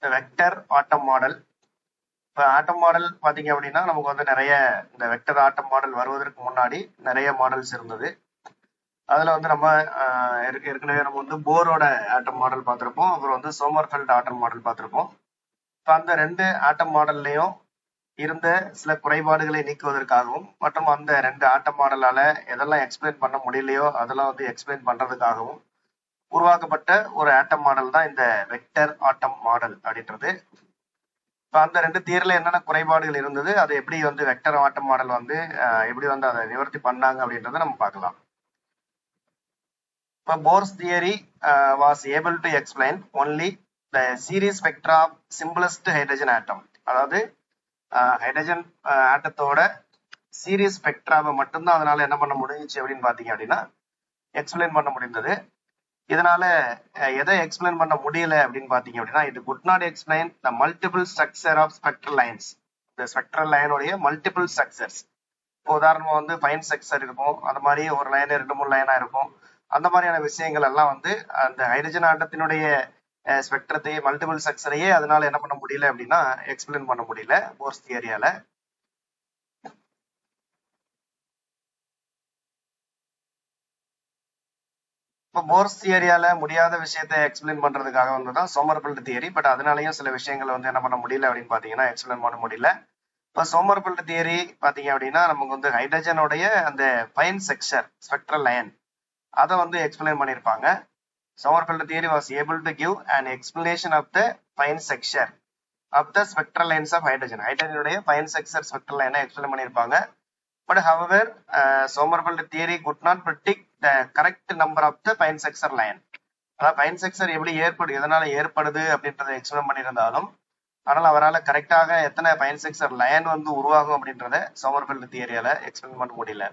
Vector atom model. இப்போ atom model பார்த்தீங்க அப்படின்னா நமக்கு வந்து நிறைய இந்த வெக்டர் ஆட்டம் மாடல் வருவதற்கு முன்னாடி நிறைய மாடல்ஸ் இருந்தது. அதில் வந்து நம்ம ஏற்கனவே நம்ம வந்து போரோட ஆட்டம் மாடல் பார்த்துருப்போம், அப்புறம் வந்து சோமர்ஃபெல்ட் ஆட்டம் மாடல் பார்த்துருப்போம். இப்போ அந்த ரெண்டு ஆட்டம் மாடல்லையும் இருந்த சில குறைபாடுகளை நீக்குவதற்காகவும் மற்றும் அந்த ரெண்டு ஆட்டம் மாடலால எதெல்லாம் எக்ஸ்பிளைன் பண்ண முடியலையோ அதெல்லாம் வந்து எக்ஸ்பிளைன் பண்றதுக்காகவும் உருவாக்கப்பட்ட ஒரு ஆட்டம் மாடல் தான் இந்த வெக்டர் ஆட்டம் மாடல் அப்படின்றது. இப்போ அந்த ரெண்டு தியரில் என்னென்ன குறைபாடுகள் இருந்தது, அதை எப்படி வந்து வெக்டர் ஆட்டம் மாடல் வந்து எப்படி வந்து அதை நிவர்த்தி பண்ணாங்க அப்படின்றத நம்ம பார்க்கலாம். இப்போ Bohr's theory was able to explain only the series spectra of simplest hydrogen atom. அதாவது ஹைட்ரஜன் ஆட்டத்தோட சீரீஸ் ஸ்பெக்ட்ராவை மட்டும்தான் அதனால என்ன பண்ண முடிஞ்சிச்சு அப்படின்னு பார்த்தீங்க அப்படின்னா எக்ஸ்பிளைன் பண்ண முடிந்தது. இதனால எதை எக்ஸ்பிளைன் பண்ண முடியல அப்படின்னு பார்த்தீங்க அப்படின்னா, இது could not explain the multiple structure of spectral lines. இந்த ஸ்பெக்ட்ரல் லைனுடைய மல்டிபிள் ஸ்ட்ரக்சர்ஸ். உதாரணமா வந்து ஃபைன் ஸ்ட்ரக்சர் இருக்கும், அந்த மாதிரி ஒரு லைன் 2-3 லைனா இருக்கும். அந்த மாதிரியான விஷயங்கள் எல்லாம் வந்து அந்த ஹைட்ரஜன் ஆட்டத்தினுடைய ஸ்பெக்ட்ரத்தையே மல்டிபிள் ஸ்ட்ரக்சரையே அதனால என்ன பண்ண முடியல அப்படின்னா எக்ஸ்பிளைன் பண்ண முடியல போர்ஸ் தியரியால. இப்போ போர்ஸ் தியரியால முடியாத விஷயத்தை எக்ஸ்பிளைன் பண்றதுக்காக வந்துதான் சோமர்ஃபெல்ட் தியரி. பட் அதனாலயும் சில விஷயங்கள் வந்து என்ன பண்ண முடியல அப்படின்னு பாத்தீங்கன்னா எக்ஸ்பிளைன் பண்ண முடியல. இப்போ சோமர்ஃபெல்ட் தியரி பாத்தீங்க அப்படின்னா நமக்கு வந்து ஹைட்ரஜனுடைய அந்த ஃபைன் செக்ஷர் ஸ்பெக்ட்ரல் லைன் அதை வந்து எக்ஸ்பிளைன் பண்ணியிருப்பாங்க. Sommerfeld theory was able to give an explanation of the fine sector of the spectral lines of hydrogen. ஹைட்ரஜனுடைய fine sector spectral line explain பண்ணியிருப்பாங்க. But however, Sommerfeld theory could not predict the correct number of the fine sector line. அதாவது fine sector எப்படி எதனால ஏற்படுது அப்படின்றத explain பண்ணியிருந்தாலும் ஆனால் அவரால் கரெக்டாக எத்தனை fine sector லைன் வந்து உருவாகும் அப்படின்றத Sommerfeld தியரியால எக்ஸ்பிளைன் பண்ண முடியல.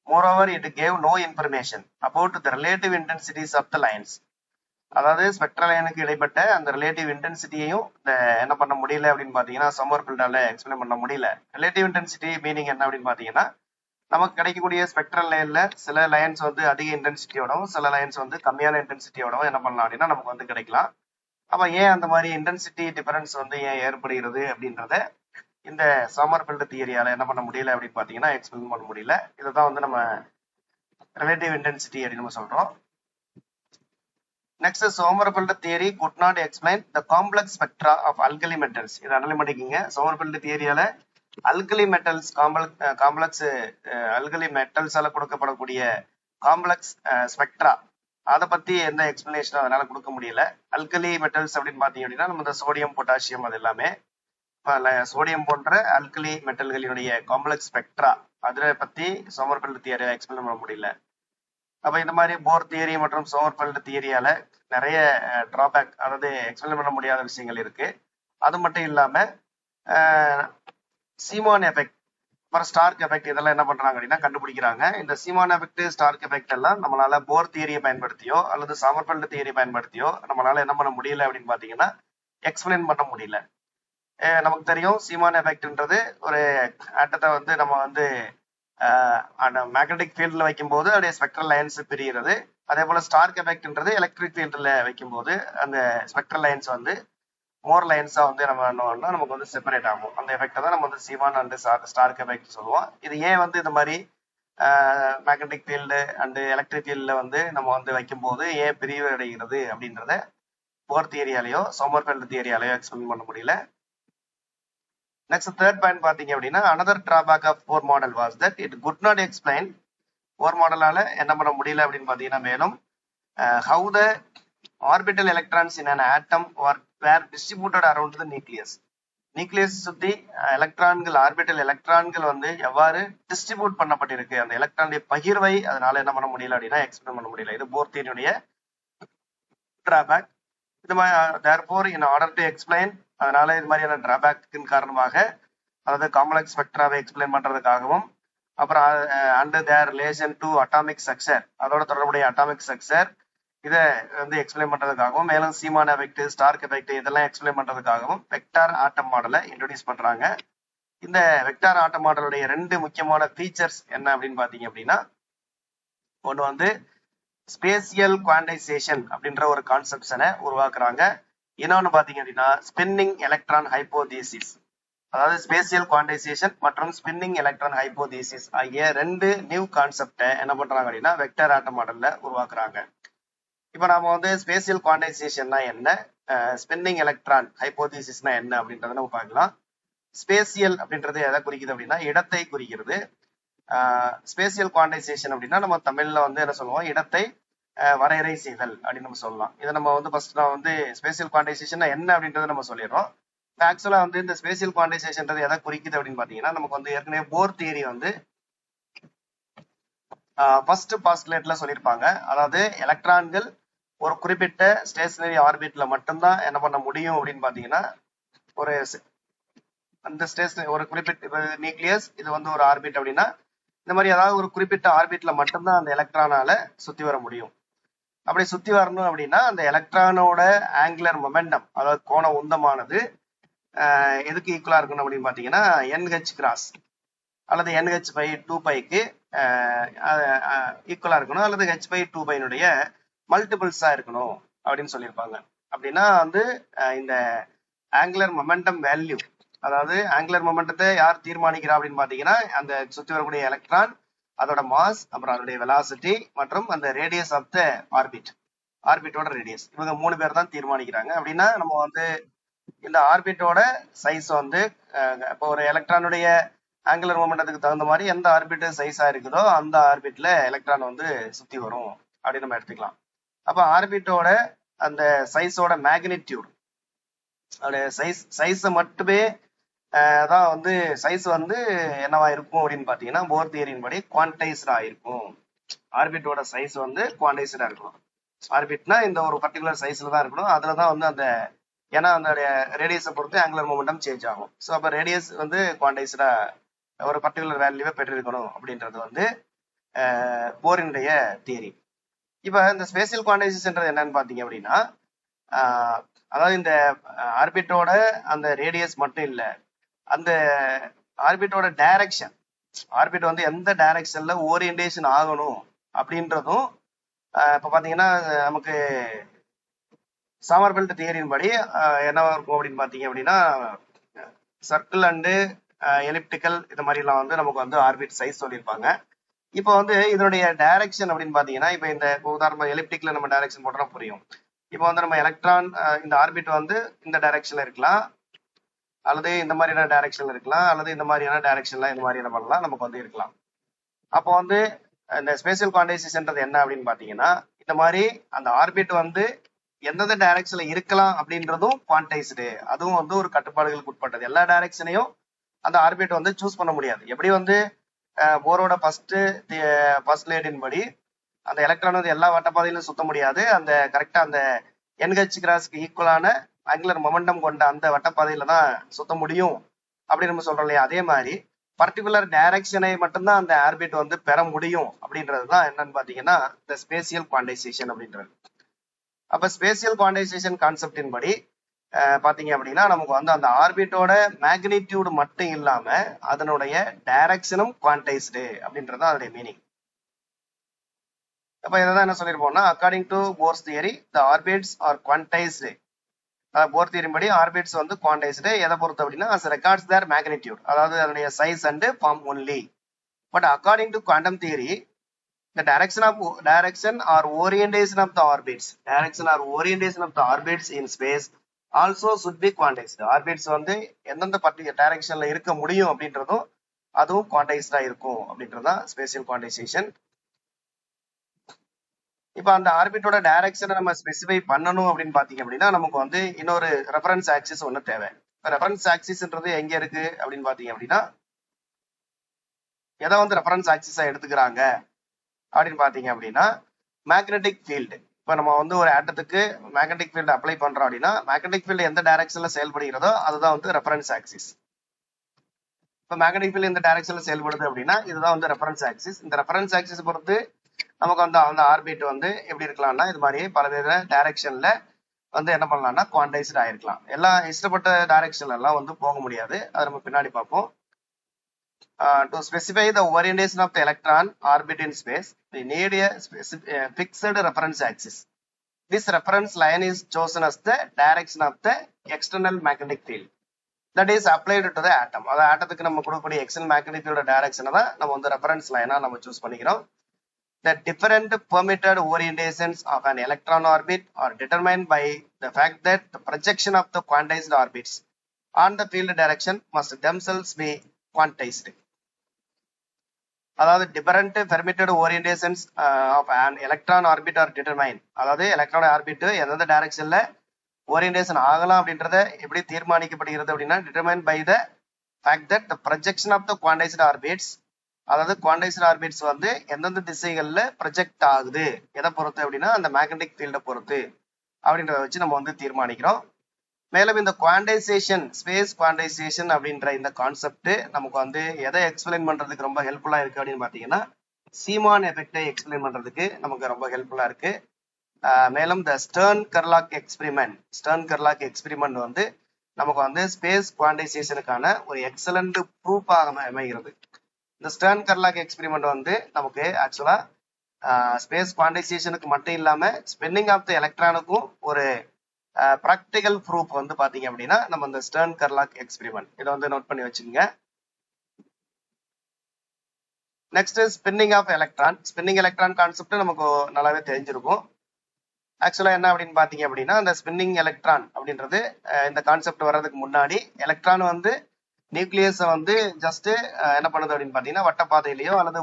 Moreover, it gave no information about the relative intensities of the lines. அதாவது ஸ்பெக்ட்ரல் லைனுக்கு இடைப்பட்ட அந்த ரிலேட்டிவ் இன்டென்சிட்டியையும் என்ன பண்ண முடியல அப்படின்னு பாத்தீங்கன்னா சோமர்ஃபெல்டால எக்ஸ்பிளைன் பண்ண முடியல. ரிலேட்டிவ் இன்டென்சிட்டி மீனிங் என்ன அப்படின்னு பாத்தீங்கன்னா, நமக்கு கிடைக்கக்கூடிய ஸ்பெக்ட்ரல் லைன்ல சில லைன்ஸ் வந்து அதிக இன்டென்சிட்டியோடவும் சில லைன்ஸ் வந்து கம்மியான இன்டென்சிட்டியோடவும் என்ன பண்ணலாம் அப்படின்னா நமக்கு வந்து கிடைக்கலாம். அப்ப ஏன் அந்த மாதிரி இன்டென்சிட்டி டிஃபரன்ஸ் வந்து ஏன் ஏற்படுகிறது அப்படின்றத இந்த சோமர்ஃபெல்ட் தியரியால என்ன பண்ண முடியல அப்படின்னு பாத்தீங்கன்னா எக்ஸ்பிளைன் பண்ண முடியல. இதுதான் வந்து நம்ம ரிலேட்டிவ் இன்டென்சிட்டி அப்படின்னு நம்ம சொல்றோம். Next, Sommerfeld theory could not explain the complex spectra of alkali metals. இது அனலைஸ் பண்ணிக்கீங்க. Sommerfeld தியரியால alkali metals காம்ப்ளெக்ஸ் alkali metals-ஆல கொடுக்கப்படக்கூடிய காம்ப்ளெக்ஸ் ஸ்பெக்ட்ரா அதை பத்தி எந்த எக்ஸ்பிளனேஷனும் அதனால கொடுக்க முடியல. alkali metals அப்படின்னு பாத்தீங்க அப்படின்னா நம்ம இந்த சோடியம் பொட்டாசியம் அது எல்லாமே சோடியம் போன்ற alkali மெட்டல்களினுடைய காம்ப்ளெக்ஸ் ஸ்பெக்ட்ரா அதை பத்தி Sommerfeld தியரியால எக்ஸ்பிளைன் பண்ண முடியல. அப்ப இந்த மாதிரி போர் தியரி மற்றும் சோமர்ஃபெல்ட் தியரியால நிறைய டிராபேக், அதாவது எக்ஸ்பிளைன் பண்ண முடியாத விஷயங்கள் இருக்கு. அது மட்டும் இல்லாம சீமான் எஃபெக்ட் அப்புறம் ஸ்டார்க் எஃபெக்ட் இதெல்லாம் என்ன பண்றாங்க அப்படின்னா கண்டுபிடிக்கிறாங்க. இந்த சீமான் எஃபெக்ட் ஸ்டார்க் எஃபெக்ட் எல்லாம் நம்மளால போர் தியரியை பயன்படுத்தியோ அல்லது சோமர்ஃபெல்ட் தியரி பயன்படுத்தியோ நம்மளால என்ன பண்ண முடியல அப்படின்னு பாத்தீங்கன்னா எக்ஸ்பிளைன் பண்ண முடியல. நமக்கு தெரியும் சீமான் எஃபெக்ட்ன்றது ஒரு ஆட்டத்தை வந்து நம்ம வந்து மேக்னெட்டிக் ஃபீல்டில் வைக்கும்போது அதோடைய ஸ்பெக்ட்ரல் லைன்ஸ் பிரிகிறது. அதே போல ஸ்டார்க் எஃபெக்ட்ன்றது எலக்ட்ரிக் ஃபீல்டில் வைக்கும்போது அந்த ஸ்பெக்ட்ரல் லைன்ஸ் வந்து மோர் லைன்ஸா வந்து நம்ம என்ன நமக்கு வந்து செப்பரேட் ஆகும். அந்த எஃபெக்டை தான் நம்ம வந்து சீமான் அண்ட் ஸ்டார்க் எஃபெக்ட் சொல்லுவோம். இது ஏன் வந்து இந்த மாதிரி மேக்னெட்டிக் ஃபீல்டு அண்ட் எலக்ட்ரிக் ஃபீல்டில் வந்து நம்ம வந்து வைக்கும்போது ஏன் பிரிவு அடைகிறது அப்படின்றத போர் தியரியாலேயோ சோமர்ஃபெல்ட் தியரியாலேயோ எக்ஸ்பிளைன் பண்ண முடியல. Next, third point பாத்தீங்க அப்படின்னா another drawback of Bohr model was that it could not explain Bohr model-ஆல என்ன பண்ண முடியல அப்படின்னு பாத்தீங்கன்னா மேலும் how the orbital electrons in an atom were distributed around the nucleus. Nucleus சுத்தி எலக்ட்ரான்கள் ஆர்பிட்டல் எலக்ட்ரான்கள் வந்து எவ்வாறு டிஸ்ட்ரிபியூட் பண்ணப்பட்டிருக்கு, அந்த எலக்ட்ரானுடைய பகிர்வை அதனால என்ன பண்ண முடியல அப்படின்னா எக்ஸ்பிளைன் பண்ண முடியல. இது போர் தியரியுடைய டிராபேக். இது மாதிரி therefore in order to explain அதனால இது மாதிரியான டிராபேக்கின் காரணமாக அதாவது காம்ப்ளெக்ஸ் ஸ்பெக்ட்ராவை எக்ஸ்பிளைன் பண்றதுக்காகவும் அப்புறம் and their relation to atomic structure அதோட தொடர்புடைய அட்டாமிக் ஸ்ட்ரக்சர் இதை வந்து எக்ஸ்பிளைன் பண்றதுக்காகவும் மேலும் சீமான் எஃபெக்ட் ஸ்டார்க் எஃபெக்ட் இதெல்லாம் எக்ஸ்பிளைன் பண்றதுக்காகவும் வெக்டார் ஆட்டம் மாடலை இன்ட்ரோடியூஸ் பண்றாங்க. இந்த வெக்டார் ஆட்டம் மாடலுடைய ரெண்டு முக்கியமான ஃபீச்சர்ஸ் என்ன அப்படின்னு பாத்தீங்க அப்படின்னா, ஒன்று வந்து ஸ்பேசியல் குவான்டைசேஷன் அப்படின்ற ஒரு கான்செப்ஷனை உருவாக்குறாங்க. இன்னொன்னு பாத்தீங்க அப்படின்னா ஸ்பின்னிங் எலக்ட்ரான் ஹைப்போதீசிஸ், அதாவது ஸ்பேசியல் குவான்டைசேஷன் மற்றும் ஸ்பின்னிங் எலக்ட்ரான் ஹைப்போதீசிஸ் ஆகிய 2 நியூ கான்செப்டை என்ன பண்றாங்க அப்படின்னா வெக்டர் ஆட்டம் மாடல்ல உருவாக்குறாங்க. இப்ப நாம வந்து ஸ்பேசியல் குவான்டைசேஷன்னா என்ன, ஸ்பின்னிங் எலக்ட்ரான் ஹைப்போதீசிஸ்னா என்ன அப்படின்றத நம்ம பார்க்கலாம். ஸ்பேசியல் அப்படின்றது எதை குறிக்குது அப்படின்னா இடத்தை குறிக்கிறது. ஸ்பேசியல் குவான்டைசேஷன் அப்படின்னா நம்ம தமிழ்ல வந்து என்ன சொல்லுவோம், இடத்தை வரையறை செய்தல் அப்படின்னு நம்ம சொல்லலாம். இதை நம்ம வந்து ஃபர்ஸ்ட் நான் வந்து ஸ்பேசியல் குவான்டைசேஷன் என்ன அப்படின்றத நம்ம சொல்லிடுறோம். ஆக்சுவலா வந்து இந்த ஸ்பேசியல் குவான்டைசேஷன்றது எதை குறிக்குது அப்படின்னு பாத்தீங்கன்னா, நமக்கு வந்து ஏற்கனவே போர் தியரி வந்து ஃபர்ஸ்ட் பாஸ்டுலேட்ல சொல்லியிருப்பாங்க. அதாவது எலக்ட்ரான்கள் ஒரு குறிப்பிட்ட ஸ்டேஷனரி ஆர்பிட்ல மட்டும்தான் என்ன பண்ண முடியும் அப்படின்னு பாத்தீங்கன்னா, ஒரு அந்த ஸ்டேஷன் ஒரு குறிப்பிட்ட நியூக்ளியஸ் இது வந்து ஒரு ஆர்பிட் அப்படின்னா இந்த மாதிரி ஏதாவது ஒரு குறிப்பிட்ட ஆர்பிட்ல மட்டும்தான் அந்த எலக்ட்ரானால சுத்தி வர முடியும். அப்படி சுத்தி வரணும் அப்படின்னா அந்த எலக்ட்ரானோட ஆங்குலர் மொமெண்டம், அதாவது கோண உந்தமானது எதுக்கு ஈக்குவலா இருக்கணும் அப்படின்னு பாத்தீங்கன்னா NH கிராஸ் அல்லது NH பை 2πக்கு ஈக்குவலா இருக்கணும், அல்லது H பை 2πனுடைய மல்டிபிள்ஸா இருக்கணும் அப்படின்னு சொல்லியிருப்பாங்க. அப்படின்னா வந்து இந்த ஆங்குலர் மொமெண்டம் வேல்யூ, அதாவது ஆங்குலர் மொமெண்டத்தை யார் தீர்மானிக்கிறா அப்படின்னு பாத்தீங்கன்னா அந்த சுத்தி வரக்கூடிய எலக்ட்ரான், அதோட மாஸ், அப்புறம் அதோடைய வெலாசிட்டி மற்றும் அந்த ரேடியஸ் ஆஃப் த ஆர்பிட், ஆர்பிட்டோட ரேடியஸ், இவங்க 3 பேர் தான் தீர்மானிக்கிறாங்க. அப்படின்னா நம்ம வந்து இந்த ஆர்பிட்டோட சைஸ் வந்து இப்போ ஒரு எலக்ட்ரானுடைய ஆங்குலர் மொமெண்டத்துக்கு தகுந்த மாதிரி எந்த ஆர்பிட் சைஸா இருக்குதோ அந்த ஆர்பிட்ல எலக்ட்ரான் வந்து சுத்தி வரும் அப்படின்னு நம்ம எடுத்துக்கலாம். அப்ப ஆர்பிட்டோட அந்த சைஸோட மேக்னிடியூட், அதோட சைஸ் மட்டுமே தான் வந்து சைஸ் வந்து என்னவா இருக்கும் அப்படின்னு பாத்தீங்கன்னா போர் தியரியின் படி குவான்டைஸ்டா இருக்கும். ஆர்பிட்டோட சைஸ் வந்து குவான்டைஸ்டா இருக்கணும். ஆர்பிட்னா இந்த ஒரு பர்டிகுலர் சைஸ்ல தான் இருக்கணும். அதுலதான் வந்து அந்த ஏன்னா அந்த ரேடியஸை பொறுத்து ஆங்குலர் மொமெண்டம் சேஞ்ச் ஆகும். ஸோ அப்போ ரேடியஸ் வந்து குவான்டைஸ்டா ஒரு பர்டிகுலர் வேல்யூவை பெற்றிருக்கணும் அப்படின்றது வந்து போரினுடைய தியரி. இப்போ இந்த ஸ்பேசியல் குவான்டைசேஷன்றது என்னன்னு பாத்தீங்க அப்படின்னா, அதாவது இந்த ஆர்பிட்டோட அந்த ரேடியஸ் மட்டும் இல்ல, அந்த ஆர்பிட்டோட டைரக்ஷன், ஆர்பிட் வந்து எந்த டைரக்ஷன்ல ஓரியன்டேஷன் ஆகணும் அப்படின்றதும் இப்ப பாத்தீங்கன்னா நமக்கு சாமர்பெல்ட் தியரியின் படி என்னவா இருக்கும் அப்படின்னு பாத்தீங்க அப்படின்னா சர்க்கிள் அண்டு எலிப்டிக்கல் இது மாதிரி எல்லாம் வந்து நமக்கு வந்து ஆர்பிட் சைஸ் சொல்லியிருப்பாங்க. இப்போ வந்து இதனுடைய டைரக்ஷன் அப்படின்னு பாத்தீங்கன்னா இப்ப இந்த உதாரணம் எலிப்டிக்ல நம்ம டைரக்ஷன் போட்டோம்னா புரியும். இப்போ வந்து நம்ம எலக்ட்ரான் இந்த ஆர்பிட் வந்து இந்த டைரக்ஷன்ல இருக்கலாம், அல்லது இந்த மாதிரியான டைரக்ஷன்ல இருக்கலாம், அல்லது இந்த மாதிரியான டைரக்ஷன்ல இந்த மாதிரியான பண்ணலாம் நமக்கு வந்து இருக்கலாம். அப்போ வந்து இந்த ஸ்பேசியல் குவான்டைசேஷன்றது என்ன அப்படின்னு பாத்தீங்கன்னா இந்த மாதிரி அந்த ஆர்பிட் வந்து எந்தெந்த டைரக்ஷன்ல இருக்கலாம் அப்படின்றதும் குவான்டைஸ்டு, அதுவும் வந்து ஒரு கட்டுப்பாடுகளுக்கு உட்பட்டது. எல்லா டைரக்ஷனையும் அந்த ஆர்பிட் வந்து சூஸ் பண்ண முடியாது. எப்படி வந்து போரோட ஃபர்ஸ்ட் லேடின் படி அந்த எலக்ட்ரான் வந்து எல்லா வட்டப்பாதையிலும் சுத்த முடியாது, அந்த கரெக்டா அந்த NH கிராஸ்க்கு ஈக்குவலான ஆங்குலர் மொமெண்டம் கொண்ட அந்த வட்டப்பாதையில தான் சுத்த முடியும் அப்படின்னு நம்ம சொல்றோம் இல்லையா. அதே மாதிரி பர்டிகுலர் டைரக்ஷனை மட்டும்தான் அந்த ஆர்பிட் வந்து பெற முடியும் அப்படின்றது தான் என்னன்னு பாத்தீங்கன்னா இந்த ஸ்பேசியல் குவான்டைசேஷன் அப்படின்றது. அப்ப ஸ்பேசியல் குவான்டைசேஷன் கான்செப்டின் படி பாத்தீங்க அப்படின்னா நமக்கு வந்து அந்த ஆர்பிட்டோட மேக்னிடியூடு மட்டும் இல்லாம அதனுடைய டைரக்ஷனும் குவான்டைஸ்டு அப்படின்றது அதோடைய மீனிங். அப்ப இதான் என்ன சொல்லிருப்போம்னா according to Bohr's theory the orbits are quantized. Bohr theory படி ஆர்பிட்ஸ் வந்து குவான்டைஸ்டு எதை பொறுத்து அப்படின்னா as regards their magnitude, அதாவது அதனுடைய size and form only. But according to quantum theory the direction or orientation of the orbits in space also should be quantized. Orbits வந்து எந்தெந்த particular டைரக்ஷன்ல இருக்க முடியும் அப்படின்றதும் அதுவும் குவான்டைஸ்டா இருக்கும் அப்படின்றதுதான் ஸ்பேசியல் குவான்டைசேஷன். இப்ப அந்த ஆர்பிட்டோட டைரக்ஷனை நம்ம ஸ்பெசிஃபை பண்ணணும் அப்படின்னு பாத்தீங்க அப்படின்னா நமக்கு வந்து இன்னொரு ரெஃபரன்ஸ் ஆக்சிஸ் ஒண்ணு தேவை. ரெஃபரன்ஸ் ஆக்சிஸ்ன்றது எங்க இருக்கு அப்படின்னு பாத்தீங்க அப்படின்னா எதை வந்து ரெஃபரன்ஸ் ஆக்சிஸா எடுத்துக்கிறாங்க அப்படின்னு பாத்தீங்க அப்படின்னா மேக்னெட்டிக் ஃபீல்டு. இப்ப நம்ம வந்து ஒரு ஆட்டத்துக்கு மேக்னெட்டிக் ஃபீல்டு அப்ளை பண்றோம் அப்படின்னா மேக்னெட்டிக் ஃபீல்டு எந்த டைரக்ஷன்ல செயல்படுகிறதோ அதுதான் வந்து ரெஃபரன்ஸ் ஆக்சிஸ். இப்ப மேக்னெட்டிக் ஃபீல்டு எந்த டைரக்ஷன்ல செயல்படுது அப்படின்னா இதுதான் வந்து ரெஃபரன்ஸ் ஆக்சிஸ். இந்த ரெஃபரன்ஸ் ஆக்சிஸ் பொறுத்து நமக்கு வந்து அந்த ஆர்பிட் வந்து எப்படி இருக்கலாம்னா இது மாதிரி பலவேறு டைரக்ஷன்ல வந்து என்ன பண்ணலாம்னா குவான்டைஸ்ட் ஆயிருக்கலாம். எல்லா இஷ்டப்பட்ட டைரக்ஷன்ல எல்லாம் வந்து போக முடியாது, அதை நம்ம பின்னாடி பார்ப்போம். To specify the orientation of the electron orbit in space, we need a fixed reference axis. This reference line is chosen as the direction of the external magnetic field that is applied to the atom. அது ஆட்டத்துக்கு நம்ம கொடுக்கக்கூடிய external magnetic field direction தான் நம்ம வந்து reference line நம்ம choose பண்ணிக்கிறோம். The different permitted orientations of an electron orbit are determined by the fact that the projection of the quantized orbits on the field direction must themselves be quantized. அதாவது different permitted orientations of an electron orbit are determined. அதாவது electron orbit எந்தெந்த directionல orientation ஆகலாம் அப்படின்றத எப்படி தீர்மானிக்கப்படுகிறது அப்படின்னா determined by the fact that the projection of the quantized orbits, அதாவது quantized orbits வந்து எந்தெந்த திசைகள்ல ப்ரொஜெக்ட் ஆகுது எதை பொறுத்து அப்படின்னா அந்த மேக்னெட்டிக் ஃபீல்டை பொறுத்து அப்படின்றத வச்சு நம்ம வந்து தீர்மானிக்கிறோம். மேலும் இந்த குவான்டைசேஷன், ஸ்பேஸ் குவான்டைசேஷன் அப்படின்ற இந்த கான்செப்ட் நமக்கு வந்து எதை எக்ஸ்பிளைன் பண்றதுக்கு ரொம்ப ஹெல்ப்ஃபுல்லா இருக்கு அப்படின்னு பாத்தீங்கன்னா சீமான் எஃபெக்டை எக்ஸ்பிளைன் பண்றதுக்கு நமக்கு ரொம்ப ஹெல்ப்ஃபுல்லா இருக்கு. மேலும் இந்த ஸ்டர்ன் கெர்லாக் எக்ஸ்பெரிமெண்ட் வந்து நமக்கு வந்து ஸ்பேஸ் குவான்டைசேஷனுக்கான ஒரு எக்ஸலண்ட் ப்ரூஃபாக அமைகிறது. இந்த ஸ்டர்ன் கெர்லாக் எக்ஸ்பெரிமெண்ட் வந்து நமக்கு ஆக்சுவலா ஸ்பேஸ் குவான்டைசேஷனுக்கு மட்டும் இல்லாம ஸ்பின்னிங் ஆஃப் த எலக்ட்ரானுக்கும் ஒரு ப்ராக்டிகல் ப்ரூஃப் வந்து பாத்தீங்க அப்படின்னா நம்ம இந்த ஸ்டர்ன் கெர்லாக் எக்ஸ்பெரிமெண்ட் இதை வந்து நோட் பண்ணி வச்சுக்கோங்க. Next spinning of electron. Spinning electron concept நமக்கு நல்லாவே தெரிஞ்சிருக்கும். ஆக்சுவலா என்ன அப்படின்னு பாத்தீங்க அப்படின்னா அந்த ஸ்பின்னிங் எலக்ட்ரான் அப்படின்றது இந்த கான்செப்ட் வர்றதுக்கு முன்னாடி எலக்ட்ரான் வந்து நியூக்ளியஸை வந்து ஜஸ்ட் என்ன பண்ணுது அப்படின்னு பாத்தீங்கன்னா வட்டப்பாதையிலயோ அல்லது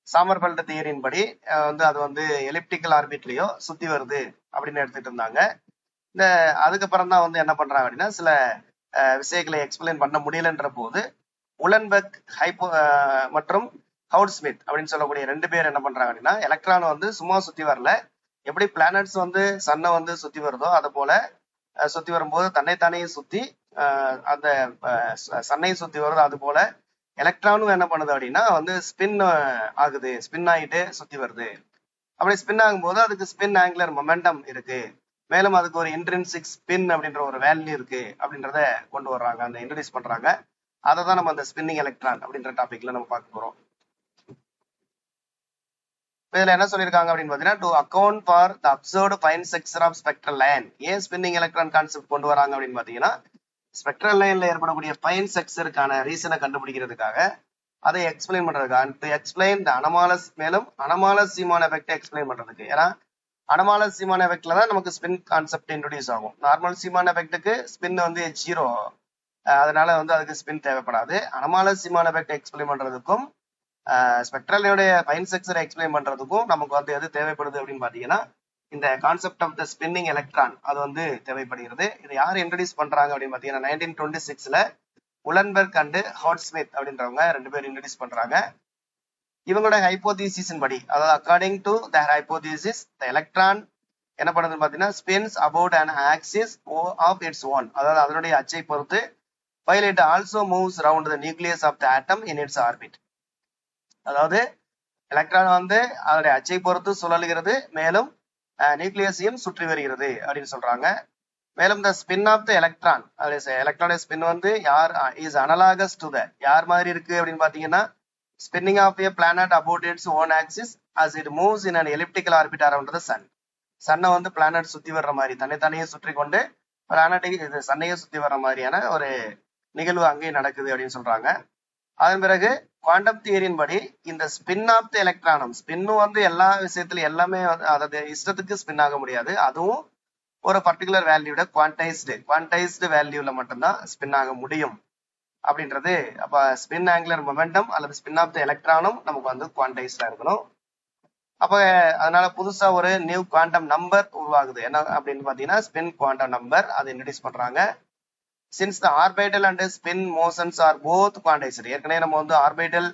சாமர்ஃபெல்ட் தியரியின் படி வந்து அது வந்து எலிப்டிக்கல் ஆர்பிட்லயோ சுத்தி வருது அப்படின்னு எடுத்துட்டு இருந்தாங்க. இந்த அதுக்கப்புறம் தான் வந்து என்ன பண்றாங்க அப்படின்னா சில விஷயங்களை எக்ஸ்பிளைன் பண்ண முடியலன்ற போது உலன்பெர்க் மற்றும் ஹவுட் ஸ்மித் அப்படின்னு சொல்லக்கூடிய 2 பேர் என்ன பண்றாங்க அப்படின்னா எலக்ட்ரான் வந்து சும்மா சுத்தி வரல, எப்படி பிளானட்ஸ் வந்து சன்னை வந்து சுத்தி வருதோ அதை போல சுத்தி வரும்போது தன்னைத்தானே சுத்தி அந்த சன்னை சுத்தி வருது, அது போல எலக்ட்ரானும் என்ன பண்ணுது அப்படின்னா வந்து ஸ்பின் ஆகுது, ஸ்பின் ஆகிட்டு சுத்தி வருது. அப்படி ஸ்பின் ஆகும்போது அதுக்கு ஸ்பின் ஆங்குலர் மொமெண்டம் இருக்கு, மேலும் அதுக்கு ஒரு இன்ட்ரின்சிக் ஸ்பின் அப்படின்ற ஒரு வேல்யூ இருக்கு அப்படின்றத கொண்டு வர்றாங்க, அந்த இன்ட்ரடியூஸ் பண்றாங்க. அதை தான் நம்ம அந்த ஸ்பின்னிங் எலக்ட்ரான் அப்படின்ற டாபிக்ல நம்ம பார்க்க போறோம். இதுல என்ன சொல்லியிருக்காங்க அப்படின்னு பாத்தீங்கன்னா to account for the observed fine section of spectral line. ஏன் ஸ்பின்னிங் எலக்ட்ரான் கான்செப்ட் கொண்டு வராங்க அப்படின்னு பாத்தீங்கன்னா ஸ்பெக்ட்ரல் லைன்ல ஏற்படக்கூடிய ஃபைன் செக்ஷருக்கான ரீசனை கண்டுபிடிக்கிறதுக்காக, அதை எக்ஸ்பிளைன் பண்றதுக்காக, டு எக்ஸ்பிளைன் த அனமாலஸ், மேலும் அனமாலஸ் சீமான் எஃபெக்ட் எக்ஸ்பிளைன் பண்றதுக்கு. ஏன்னா அனமாலஸ் சீமான் எஃபெக்ட்ல தான் நமக்கு ஸ்பின் கான்செப்ட் இன்ட்ரோடியூஸ் ஆகும். நார்மல் சீமான் எஃபெக்ட்டுக்கு ஸ்பின் வந்து 0, அதனால வந்து அதுக்கு ஸ்பின் தேவைப்படாது. அனமாலஸ் சீமான் எஃபெக்ட் எக்ஸ்பிளைன் பண்றதுக்கும் ஸ்பெக்ட்ரலுடைய ஃபைன் செக்ஷரை எக்ஸ்பிளைன் பண்றதுக்கும் நமக்கு வந்து எது தேவைப்படுது அப்படின்னு பாத்தீங்கன்னா இந்த concept of the spinning electron அது வந்து தேவைப்படுகிறது. இதை யார் இன்ட்ரோடியூஸ் பண்றாங்க அப்படின்னு பாத்தீங்கன்னா 1926ல உலன்பெர்க் அண்ட் ஹவுட் ஸ்மித் அப்படின்றவங்க 2 பேர் இன்ட்ரோடியூஸ் பண்றாங்க. இவங்களோட ஹைப்போதீசிஸின் படி, அதாவது according to their hypothesis the electron என்ன பண்ணுதுன்னு பாத்தீங்கன்னா spins about an axis of its own, அதாவது அதனுடைய அச்சை பொறுத்து, while it also moves around the nucleus of the atom in its orbit. அதாவது எலக்ட்ரான் வந்து அதனுடைய அச்சை பொறுத்து சுழல்கிறது, மேலும் நியூக்ளியஸையும் சுற்றி வருகிறது அப்படின்னு சொல்றாங்க. மேலும் இந்த ஸ்பின் ஆஃப் த எலக்ட்ரான், எலக்ட்ரானுடைய ஸ்பின் வந்து யார் இஸ் அனலாகஸ் டு த, யார் மாதிரி இருக்கு அப்படின்னு பாத்தீங்கன்னா spinning of a planet about its own axis as it moves in an elliptical orbit around the sun. சன்னை வந்து பிளானட் சுத்தி வர்ற மாதிரி, தன்னைத்தானையே சுற்றி கொண்டு பிளானட்டை சன்னையே சுத்தி வர்ற மாதிரியான ஒரு நிகழ்வு அங்கேயும் நடக்குது அப்படின்னு சொல்றாங்க. அதன் பிறகு குவாண்டம் தியரியின் படி இந்த ஸ்பின் ஆஃப் த எலக்ட்ரானும், ஸ்பின்னும் வந்து எல்லா விஷயத்திலும் எல்லாமே அதாவது இஷ்டத்துக்கு ஸ்பின் ஆக முடியாது, அதுவும் ஒரு பர்டிகுலர் வேல்யூட குவான்டைஸ்டு வேல்யூல மட்டும்தான் ஸ்பின் ஆக முடியும் அப்படின்றது. அப்ப ஸ்பின் ஆங்குலர் மொமெண்டம் அல்லது ஸ்பின் ஆஃப் த எலக்ட்ரானும் நமக்கு வந்து குவான்டைஸ்டா இருக்கணும். அப்ப அதனால புதுசா ஒரு நியூ குவாண்டம் நம்பர் உருவாகுது. என்ன அப்படின்னு பாத்தீங்கன்னா ஸ்பின் குவாண்டம் நம்பர், அதை இன்ட்ரோடியூஸ் பண்றாங்க. Since the orbital and spin motions are both quantized, ஏற்கனவே நம்ம வந்து ஆர்பிட்டல்